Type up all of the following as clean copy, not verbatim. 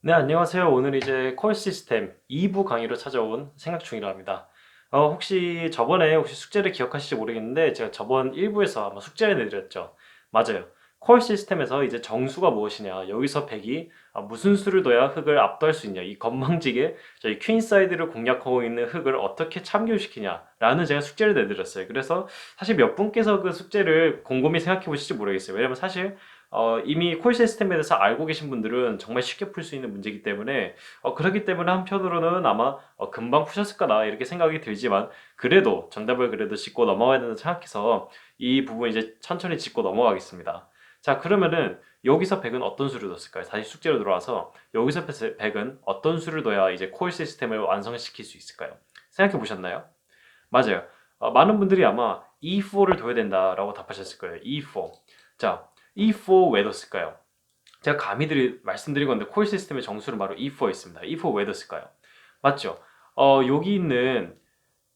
네, 안녕하세요. 오늘 이제 콜 시스템 2부 강의로 찾아온 생각중이라 합니다. 혹시 숙제를 기억하실지 모르겠는데 제가 저번 1부에서 아마 숙제를 내드렸죠. 맞아요. 콜 시스템에서 이제 정수가 무엇이냐, 여기서 100이 무슨 수를 둬야 흙을 압도할 수 있냐, 이 건방지게 저희 퀸 사이드를 공략하고 있는 흙을 어떻게 참교시키냐라는 제가 숙제를 내드렸어요. 그래서 사실 몇 분께서 그 숙제를 곰곰이 생각해 보실지 모르겠어요. 왜냐면 사실 이미 콜 시스템에 대해서 알고 계신 분들은 정말 쉽게 풀 수 있는 문제이기 때문에 그렇기 때문에 한편으로는 아마 금방 푸셨을 거다 이렇게 생각이 들지만 그래도 정답을 그래도 짚고 넘어가야 된다 생각해서 이 부분 이제 천천히 짚고 넘어가겠습니다. 자, 그러면은 여기서 100은 어떤 수를 뒀을까요? 다시 숙제로 들어와서 여기서 100은 어떤 수를 둬야 이제 콜 시스템을 완성시킬 수 있을까요? 생각해 보셨나요? 맞아요. 많은 분들이 아마 E4를 둬야 된다라고 답하셨을 거예요. E4. 자, E4 왜 뒀을까요? 제가 말씀드린 건데 콜 시스템의 정수는 바로 E4에 있습니다. E4 왜 뒀을까요? 맞죠? 여기 있는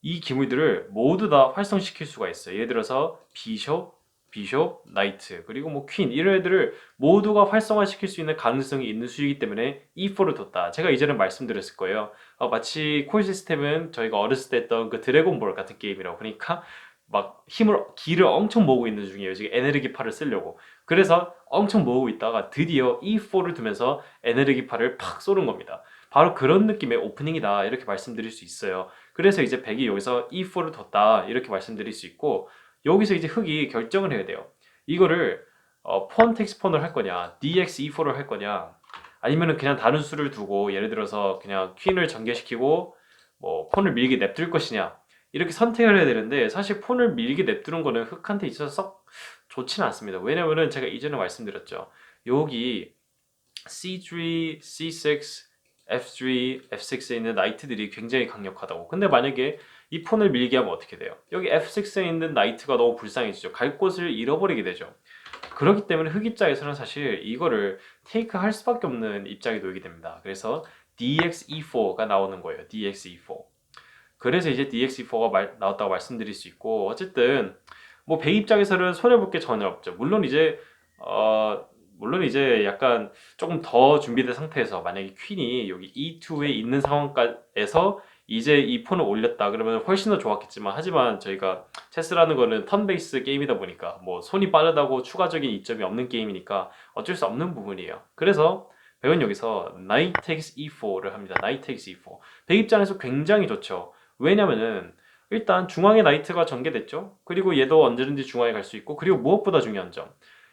이 기물들을 모두 다 활성시킬 수가 있어요. 예를 들어서 비숍, 나이트, 그리고 뭐 퀸 이런 애들을 모두가 활성화시킬 수 있는 가능성이 있는 수이기 때문에 E4를 뒀다. 제가 이전에 말씀드렸을 거예요. 마치 콜 시스템은 저희가 어렸을 때 했던 그 드래곤볼 같은 게임이라고. 그러니까 막 기를 엄청 모으고 있는 중이에요. 지금 에너지파를 쓰려고. 그래서 엄청 모으고 있다가 드디어 E4를 두면서 에너지파를 팍 쏘는 겁니다. 바로 그런 느낌의 오프닝이다. 이렇게 말씀드릴 수 있어요. 그래서 이제 100이 여기서 E4를 뒀다 이렇게 말씀드릴 수 있고 여기서 이제 흙이 결정을 해야 돼요. 이거를 폰 텍스폰을 할 거냐 DX E4를 할 거냐 아니면은 그냥 다른 수를 두고 예를 들어서 그냥 퀸을 전개시키고 뭐 폰을 밀게 냅둘 것이냐 이렇게 선택을 해야 되는데 사실 폰을 밀게 냅두는 거는 흙한테 있어서 썩 좋지는 않습니다. 왜냐면은 제가 이전에 말씀드렸죠. 여기 C3, C6, F3, F6에 있는 나이트들이 굉장히 강력하다고. 근데 만약에 이 폰을 밀게 하면 어떻게 돼요? 여기 F6에 있는 나이트가 너무 불쌍해지죠. 갈 곳을 잃어버리게 되죠. 그렇기 때문에 흑 입장에서는 사실 이거를 테이크 할 수밖에 없는 입장에 놓이게 됩니다. 그래서 DXE4가 나오는 거예요. DXE4. 그래서 이제 DXE4가 나왔다고 말씀드릴 수 있고 어쨌든 뭐 배 입장에서는 손해볼 게 전혀 없죠. 어 물론 이제 약간 조금 더 준비된 상태에서 만약에 퀸이 여기 E2에 있는 상황까지에서 이제 이 폰을 올렸다 그러면 훨씬 더 좋았겠지만 하지만 저희가 체스라는 거는 턴 베이스 게임이다 보니까 뭐 손이 빠르다고 추가적인 이점이 없는 게임이니까 어쩔 수 없는 부분이에요. 그래서 백은 여기서 Knight takes E4를 합니다. Knight takes E4. 백 입장에서 굉장히 좋죠. 왜냐면은 일단 중앙에 나이트가 전개됐죠. 그리고 얘도 언제든지 중앙에 갈 수 있고 그리고 무엇보다 중요한 점.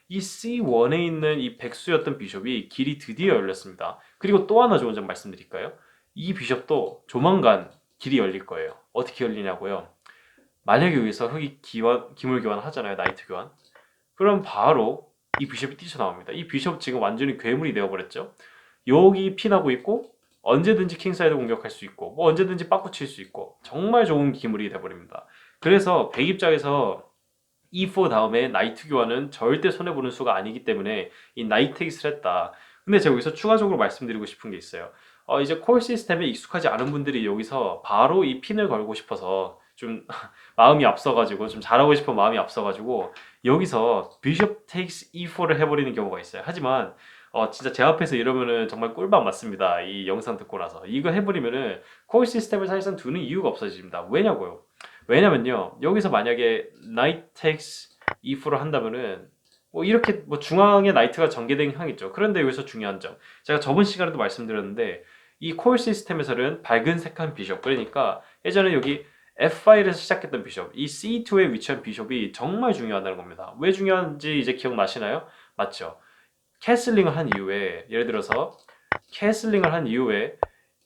이 C1에 있는 이 백수였던 비숍이 길이 드디어 열렸습니다. 그리고 또 하나 좋은 점 말씀드릴까요? 이 비숍도 조만간 길이 열릴 거예요. 어떻게 열리냐고요? 만약에 여기서 기물 교환 하잖아요. 나이트 교환. 그럼 바로 이 비숍이 뛰쳐나옵니다. 이 비숍 지금 완전히 괴물이 되어버렸죠. 여기 핀하고 있고 언제든지 킹사이드 공격할 수 있고 뭐 언제든지 빠꾸 칠 수 있고 정말 좋은 기물이 돼버립니다. 그래서 백 입장에서 E4 다음에 나이트 교환은 절대 손해보는 수가 아니기 때문에 이 나이트 엑스를 했다. 근데 제가 여기서 추가적으로 말씀드리고 싶은 게 있어요. 이제 콜 시스템에 익숙하지 않은 분들이 여기서 바로 이 핀을 걸고 싶어서 좀 마음이 앞서가지고 좀 잘하고 싶은 마음이 앞서가지고 여기서 비숍 테이크스 E4를 해버리는 경우가 있어요. 하지만 진짜 제 앞에서 이러면은 정말 꿀밤 맞습니다. 이 영상 듣고 나서 이거 해버리면은 콜 시스템을 사실상 두는 이유가 없어집니다. 왜냐고요? 왜냐면요 여기서 만약에 나이트 텍스 if를 한다면은 뭐 이렇게 뭐 중앙에 나이트가 전개된 향이죠. 그런데 여기서 중요한 점 제가 저번 시간에도 말씀드렸는데 이 콜 시스템에서는 밝은 색한 비숍 그러니까 예전에 여기 F5에서 시작했던 비숍 이 C2에 위치한 비숍이 정말 중요하다는 겁니다. 왜 중요한지 이제 기억나시나요? 맞죠? 캐슬링을 한 이후에 예를 들어서 캐슬링을 한 이후에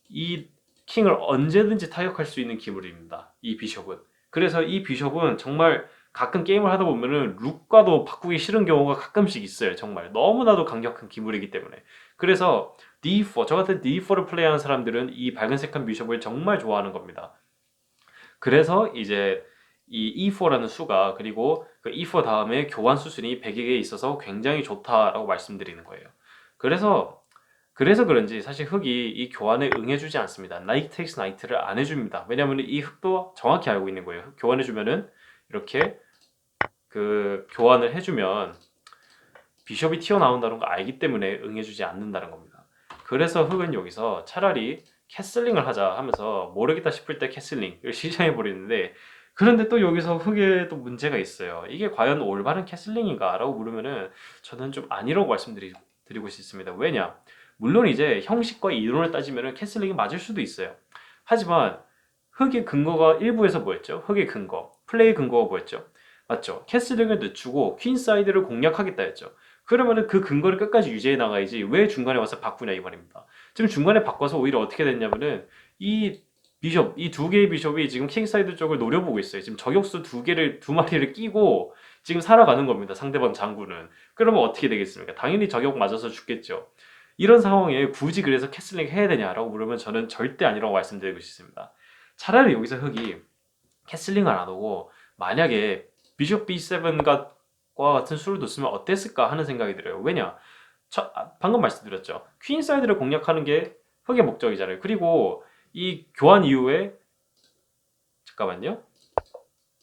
이 킹을 언제든지 타격할 수 있는 기물입니다. 이 비숍은. 그래서 이 비숍은 정말 가끔 게임을 하다 보면은 룩과도 바꾸기 싫은 경우가 가끔씩 있어요. 정말 너무나도 강력한 기물이기 때문에. 그래서 D4, 저 같은 D4를 플레이하는 사람들은 이 밝은색한 비숍을 정말 좋아하는 겁니다. 그래서 이제 이 E4라는 수가 그리고 그 E4 다음에 교환 수순이 100에게 있어서 굉장히 좋다라고 말씀드리는 거예요. 그래서 그런지 사실 흑이 이 교환에 응해주지 않습니다. 나이트 텍스 나이트를 안 해줍니다. 왜냐하면 이 흑도 정확히 알고 있는 거예요. 교환해주면은 이렇게 그 교환을 해주면 비숍이 튀어나온다는 거 알기 때문에 응해주지 않는다는 겁니다. 그래서 흑은 여기서 차라리 캐슬링을 하자 하면서 모르겠다 싶을 때 캐슬링을 시전해 버리는데, 그런데 또 여기서 흑에 또 문제가 있어요. 이게 과연 올바른 캐슬링인가 라고 물으면은 저는 좀 아니라고 말씀드리고 싶습니다. 왜냐? 물론 이제 형식과 이론을 따지면은 캐슬링이 맞을 수도 있어요. 하지만 흑의 근거가 일부에서 뭐였죠? 흑의 근거, 플레이 근거가 뭐였죠? 맞죠? 캐슬링을 늦추고 퀸사이드를 공략하겠다 했죠. 그러면은 그 근거를 끝까지 유지해 나가야지 왜 중간에 와서 바꾸냐 이 말입니다. 지금 중간에 바꿔서 오히려 어떻게 됐냐면은 이 비숍, 이 두 개의 비숍이 지금 킹사이드 쪽을 노려보고 있어요. 지금 저격수 두 마리를 끼고 지금 살아가는 겁니다. 상대방 장군은. 그러면 어떻게 되겠습니까? 당연히 저격 맞아서 죽겠죠. 이런 상황에 굳이 그래서 캐슬링 해야 되냐라고 물으면 저는 절대 아니라고 말씀드리고 싶습니다. 차라리 여기서 흑이 캐슬링을 안 하고 만약에 비숍 B7과 같은 수를 뒀으면 어땠을까 하는 생각이 들어요. 왜냐? 방금 말씀드렸죠. 퀸 사이드를 공략하는 게 흑의 목적이잖아요. 그리고 이 교환 이후에 잠깐만요.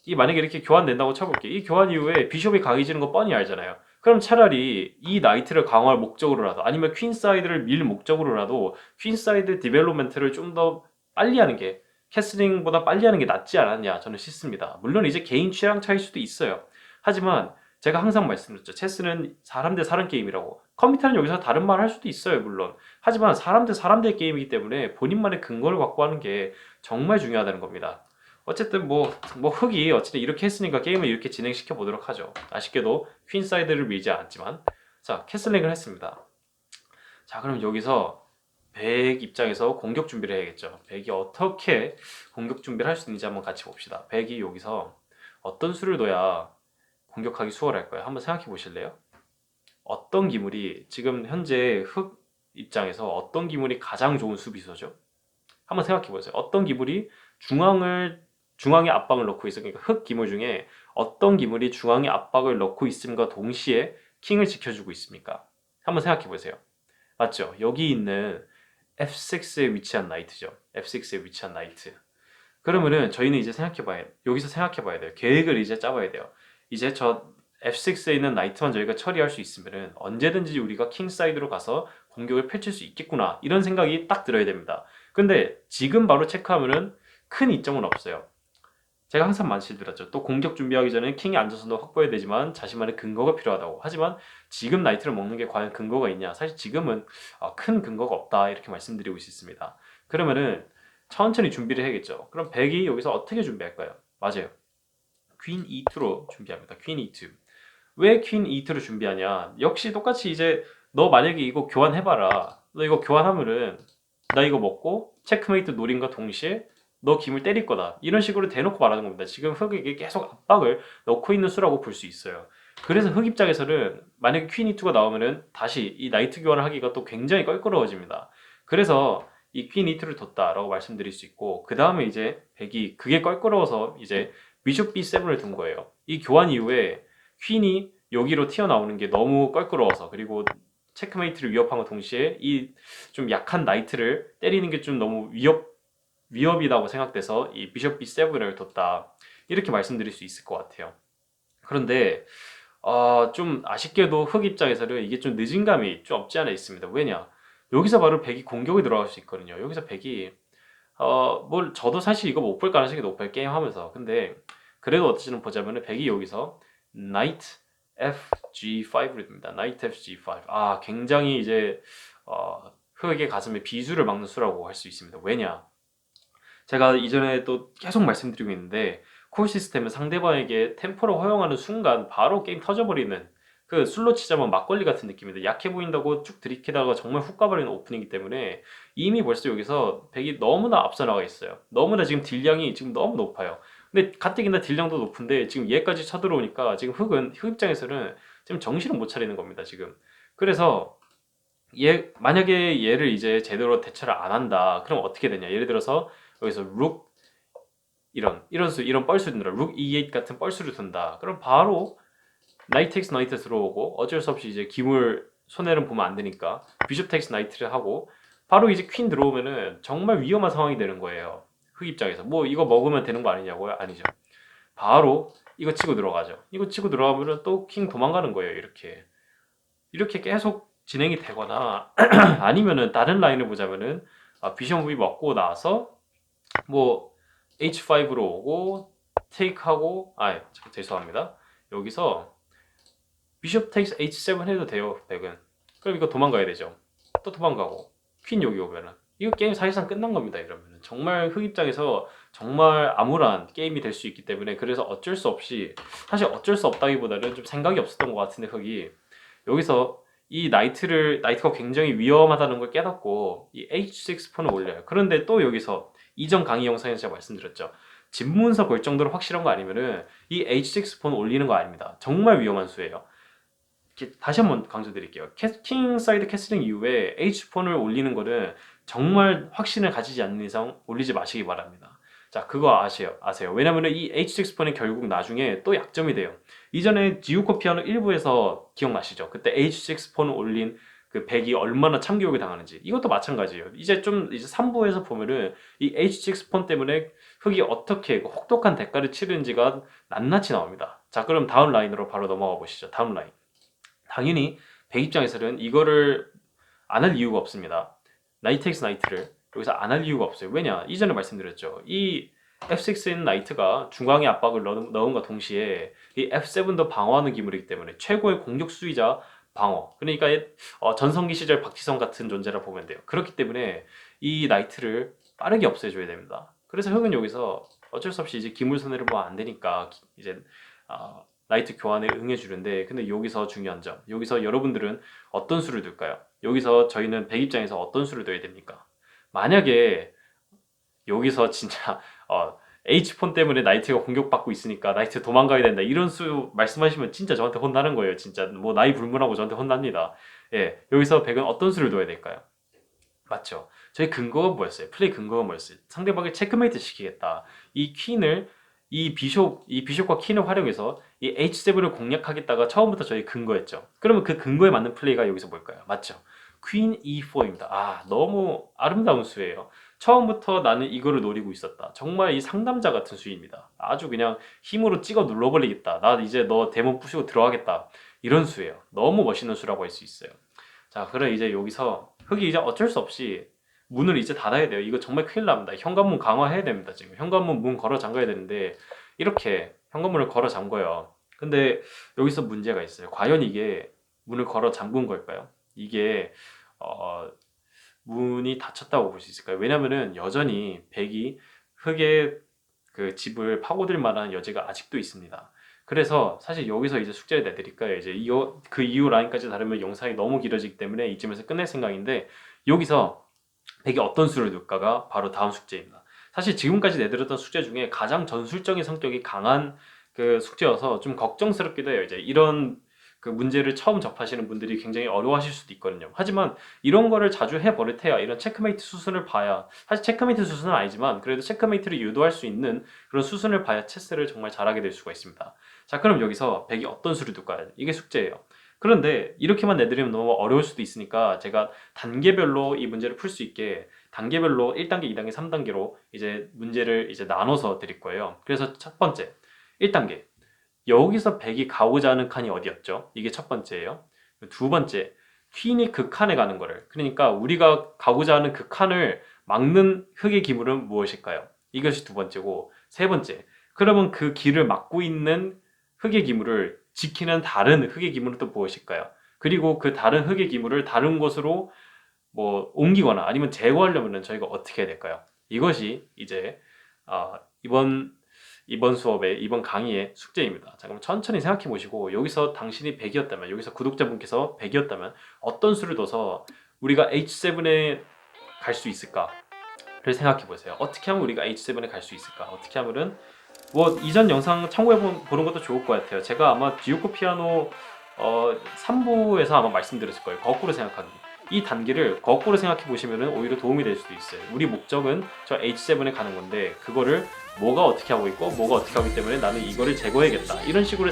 이 만약에 이렇게 교환된다고 쳐볼게요. 이 교환 이후에 비숍이 강해지는 거 뻔히 알잖아요. 그럼 차라리 이 나이트를 강화할 목적으로라도 아니면 퀸 사이드를 밀 목적으로라도 퀸 사이드 디벨롭먼트를 좀 더 빨리 하는 게 캐슬링보다 빨리 하는 게 낫지 않았냐 저는 싶습니다. 물론 이제 개인 취향 차일 수도 있어요. 하지만 제가 항상 말씀드렸죠. 체스는 사람 대 사람 게임이라고. 컴퓨터는 여기서 다른 말 할 수도 있어요, 물론. 하지만 사람 대 사람 대 게임이기 때문에 본인만의 근거를 갖고 하는 게 정말 중요하다는 겁니다. 어쨌든 뭐 흑이 어쨌든 이렇게 했으니까 게임을 이렇게 진행시켜 보도록 하죠. 아쉽게도 퀸 사이드를 밀지 않았지만, 자 캐슬링을 했습니다. 자 그럼 여기서 백 입장에서 공격 준비를 해야겠죠. 백이 어떻게 공격 준비를 할 수 있는지 한번 같이 봅시다. 백이 여기서 어떤 수를 둬야 공격하기 수월할까요? 한번 생각해 보실래요? 어떤 기물이 지금 현재 흑 입장에서 어떤 기물이 가장 좋은 수비수죠? 한번 생각해 보세요. 어떤 기물이 중앙에 압박을 넣고 있어. 그러니까 흑 기물 중에 어떤 기물이 중앙에 압박을 넣고 있음과 동시에 킹을 지켜주고 있습니까? 한번 생각해 보세요. 맞죠? 여기 있는 F6에 위치한 나이트죠. F6에 위치한 나이트. 그러면은 저희는 이제 여기서 생각해 봐야 돼요. 계획을 이제 짜봐야 돼요. 이제 저 F6에 있는 나이트만 저희가 처리할 수 있으면은 언제든지 우리가 킹 사이드로 가서 공격을 펼칠 수 있겠구나. 이런 생각이 딱 들어야 됩니다. 근데 지금 바로 체크하면은 큰 이점은 없어요. 제가 항상 말씀드렸죠. 또 공격 준비하기 전에 킹이 앉아서도 확보해야 되지만 자신만의 근거가 필요하다고. 하지만 지금 나이트를 먹는 게 과연 근거가 있냐? 사실 지금은 큰 근거가 없다 이렇게 말씀드리고 있습니다. 그러면은 천천히 준비를 해야겠죠. 그럼 백이 여기서 어떻게 준비할까요? 맞아요. 퀸 E2로 준비합니다. 퀸 E2. 왜 퀸 E2로 준비하냐? 역시 똑같이 이제 너 만약에 이거 교환해봐라. 너 이거 교환하면은 나 이거 먹고 체크메이트 노림과 동시에 너 김을 때릴 거다. 이런 식으로 대놓고 말하는 겁니다. 지금 흑에게 계속 압박을 넣고 있는 수라고 볼 수 있어요. 그래서 흑 입장에서는 만약에 퀸 E2가 나오면은 다시 이 나이트 교환을 하기가 또 굉장히 껄끄러워집니다. 그래서 이 퀸 E2를 뒀다라고 말씀드릴 수 있고, 그 다음에 이제 백이 그게 껄끄러워서 이제 비숍 B7을 둔 거예요. 이 교환 이후에 퀸이 여기로 튀어나오는 게 너무 껄끄러워서, 그리고 체크메이트를 위협함과 동시에 이 좀 약한 나이트를 때리는 게 좀 너무 위협이라고 생각돼서 이 비숍 B7을 뒀다. 이렇게 말씀드릴 수 있을 것 같아요. 그런데 좀 아쉽게도 흑 입장에서는 이게 좀 늦은 감이 좀 없지 않아 있습니다. 왜냐? 여기서 바로 백이 공격에 들어갈 수 있거든요. 여기서 백이 뭘 저도 사실 이거 못 볼 가능성이 높아요. 게임 하면서. 근데 그래도 어찌는 보자면은 백이 여기서 나이트 FG5를 듭니다. 나이트 FG5. 굉장히 이제 흑의 가슴에 비수를 막는 수라고 할 수 있습니다. 왜냐? 제가 이전에 또 계속 말씀드리고 있는데 콜 시스템은 상대방에게 템포를 허용하는 순간 바로 게임 터져버리는 그 술로 치자면 막걸리 같은 느낌인데, 약해 보인다고 쭉 들이키다가 정말 훅 가버리는 오프닝이기 때문에 이미 벌써 여기서 백이 너무나 앞서 나가 있어요. 너무나 지금 딜량이 지금 너무 높아요. 근데 가뜩이나 딜량도 높은데 지금 얘까지 쳐들어오니까 지금 흑 입장에서는 지금 정신을 못 차리는 겁니다 지금. 그래서 만약에 얘를 이제 제대로 대처를 안 한다 그럼 어떻게 되냐, 예를 들어서 여기서 룩 이런 뻘수를 둔다. 룩 E8 같은 뻘수를 둔다. 그럼 바로 나이트 텍스 나이트 들어오고 어쩔 수 없이 이제 기물 손해는 보면 안 되니까 비숍 텍스 나이트를 하고 바로 이제 퀸 들어오면은 정말 위험한 상황이 되는 거예요. 흑 입장에서 뭐 이거 먹으면 되는 거 아니냐고요? 아니죠. 바로 이거 치고 들어가죠. 이거 치고 들어가면은 또 킹 도망가는 거예요. 이렇게 계속 진행이 되거나 아니면은 다른 라인을 보자면은 비숍 무브 먹고 나서 뭐 H5로 오고 테이크하고 죄송합니다. 여기서 비숍 테이크스 H7 해도 돼요. 백은. 그럼 이거 도망가야 되죠. 또 도망가고 퀸 여기 오면은 이거 게임 사실상 끝난 겁니다. 이러면은 정말 흑 입장에서 정말 암울한 게임이 될 수 있기 때문에 그래서 어쩔 수 없이 사실 어쩔 수 없다기보다는 좀 생각이 없었던 것 같은데 흑이 여기서 이 나이트가 굉장히 위험하다는 걸 깨닫고 이 H6 폰을 올려요. 그런데 또 여기서 이전 강의 영상에서 제가 말씀드렸죠. 집문서 걸 정도로 확실한 거 아니면은 이 H6 폰 올리는 거 아닙니다. 정말 위험한 수예요. 다시 한번 강조드릴게요. 킹 사이드 캐슬링 이후에 H4를 올리는 거는 정말 확신을 가지지 않는 이상 올리지 마시기 바랍니다. 자, 그거 아세요. 왜냐면 이 H6폰이 결국 나중에 또 약점이 돼요. 이전에 지우코 피아노 1부에서 기억나시죠? 그때 H6폰 올린 그 백이 얼마나 참교육을 당하는지. 이것도 마찬가지예요. 이제 3부에서 보면은 이 H6폰 때문에 흑이 어떻게 혹독한 대가를 치르는지가 낱낱이 나옵니다. 자, 그럼 다음 라인으로 바로 넘어가 보시죠. 다음 라인. 당연히 백 입장에서는 이거를 안 할 이유가 없습니다. 나이트 나이트를 여기서 안 할 이유가 없어요. 왜냐? 이전에 말씀드렸죠. 이 F6인 나이트가 중앙에 압박을 넣은과 동시에 이 F7도 방어하는 기물이기 때문에 최고의 공격 수위자 방어. 그러니까 전성기 시절 박지성 같은 존재라 보면 돼요. 그렇기 때문에 이 나이트를 빠르게 없애줘야 됩니다. 그래서 흑은 여기서 어쩔 수 없이 이제 기물 손해를 뭐 안 되니까 이제 나이트 교환에 응해주는데 근데 여기서 중요한 점 여기서 여러분들은 어떤 수를 둘까요? 여기서 저희는 백 입장에서 어떤 수를 둬야 됩니까? 만약에 여기서 진짜 H폰 때문에 나이트가 공격받고 있으니까 나이트 도망가야 된다 이런 수 말씀하시면 진짜 저한테 혼나는 거예요. 진짜 뭐 나이 불문하고 저한테 혼납니다. 예, 여기서 백은 어떤 수를 둬야 될까요? 맞죠? 저희 근거가 뭐였어요? 플레이 근거가 뭐였어요? 상대방을 체크메이트 시키겠다. 이 퀸을 이 비숍과 퀸을 활용해서 이 H7을 공략하겠다가 처음부터 저희 근거였죠. 그러면 그 근거에 맞는 플레이가 여기서 뭘까요? 맞죠? 퀸 E4입니다. 너무 아름다운 수예요. 처음부터 나는 이거를 노리고 있었다. 정말 이 상담자 같은 수입니다. 아주 그냥 힘으로 찍어 눌러버리겠다. 나 이제 너 대문 부시고 들어가겠다. 이런 수예요. 너무 멋있는 수라고 할 수 있어요. 자, 그럼 이제 여기서 흑이 이제 어쩔 수 없이 문을 이제 닫아야 돼요. 이거 정말 큰일 납니다. 현관문 강화해야 됩니다. 지금 현관문 문 걸어 잠가야 되는데 이렇게 현관문을 걸어 잠궈요. 근데 여기서 문제가 있어요. 과연 이게 문을 걸어 잠근 걸까요? 이게 문이 닫혔다고 볼 수 있을까요? 왜냐면은 여전히 백이 흑의 그 집을 파고들 만한 여지가 아직도 있습니다. 그래서 사실 여기서 이제 숙제를 내드릴까요? 이제 그 이후 라인까지 다루면 영상이 너무 길어지기 때문에 이쯤에서 끝낼 생각인데 여기서 백이 어떤 수를 둘까가 바로 다음 숙제입니다. 사실 지금까지 내드렸던 숙제 중에 가장 전술적인 성격이 강한 그 숙제여서 좀 걱정스럽기도 해요. 이제 이런 그 문제를 처음 접하시는 분들이 굉장히 어려워하실 수도 있거든요. 하지만 이런 거를 자주 해버릇해야 이런 체크메이트 수순을 봐야 사실 체크메이트 수순은 아니지만 그래도 체크메이트를 유도할 수 있는 그런 수순을 봐야 체스를 정말 잘하게 될 수가 있습니다. 자, 그럼 여기서 백이 어떤 수를 둘까요? 이게 숙제예요. 그런데 이렇게만 내드리면 너무 어려울 수도 있으니까 제가 단계별로 이 문제를 풀 수 있게 단계별로 1단계, 2단계, 3단계로 이제 문제를 이제 나눠서 드릴 거예요. 그래서 첫 번째, 1단계. 여기서 백이 가고자 하는 칸이 어디였죠? 이게 첫 번째예요. 두 번째, 퀸이 그 칸에 가는 거를. 그러니까 우리가 가고자 하는 그 칸을 막는 흑의 기물은 무엇일까요? 이것이 두 번째고, 세 번째, 그러면 그 길을 막고 있는 흑의 기물을 지키는 다른 흑의 기물은 또 무엇일까요? 그리고 그 다른 흑의 기물을 다른 곳으로 뭐 옮기거나 아니면 제거하려면 저희가 어떻게 해야 될까요? 이것이 이제 이번 수업의 이번 강의의 숙제입니다. 자, 그럼 천천히 생각해 보시고 여기서 당신이 100이었다면 여기서 구독자분께서 100이었다면 어떤 수를 둬서 우리가 H7에 갈 수 있을까를 생각해 보세요. 어떻게 하면 우리가 H7에 갈 수 있을까? 어떻게 하면은 뭐 이전 영상 참고해 보는 것도 좋을 것 같아요. 제가 아마 지우코 피아노 3부에서 아마 말씀드렸을 거예요. 거꾸로 생각하기. 이 단계를 거꾸로 생각해 보시면 오히려 도움이 될 수도 있어요. 우리 목적은 저 H7에 가는 건데 그거를 뭐가 어떻게 하고 있고 뭐가 어떻게 하기 때문에 나는 이거를 제거해야겠다. 이런 식으로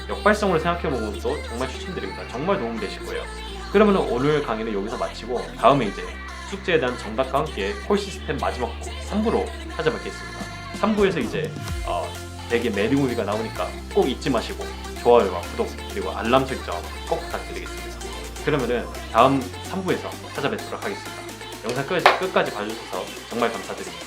역발성으로 생각해 보는 것도 정말 추천드립니다. 정말 도움이 되실 거예요. 그러면 오늘 강의는 여기서 마치고 다음에 이제 숙제에 대한 정답과 함께 콜 시스템 마지막 부 3부로 찾아뵙겠습니다. 3부에서 이제 백의 메리무비가 나오니까 꼭 잊지 마시고 좋아요와 구독 그리고 알람 설정 꼭 부탁드리겠습니다. 그러면은 다음 3부에서 찾아뵙도록 하겠습니다. 영상 끝까지 봐주셔서 정말 감사드립니다.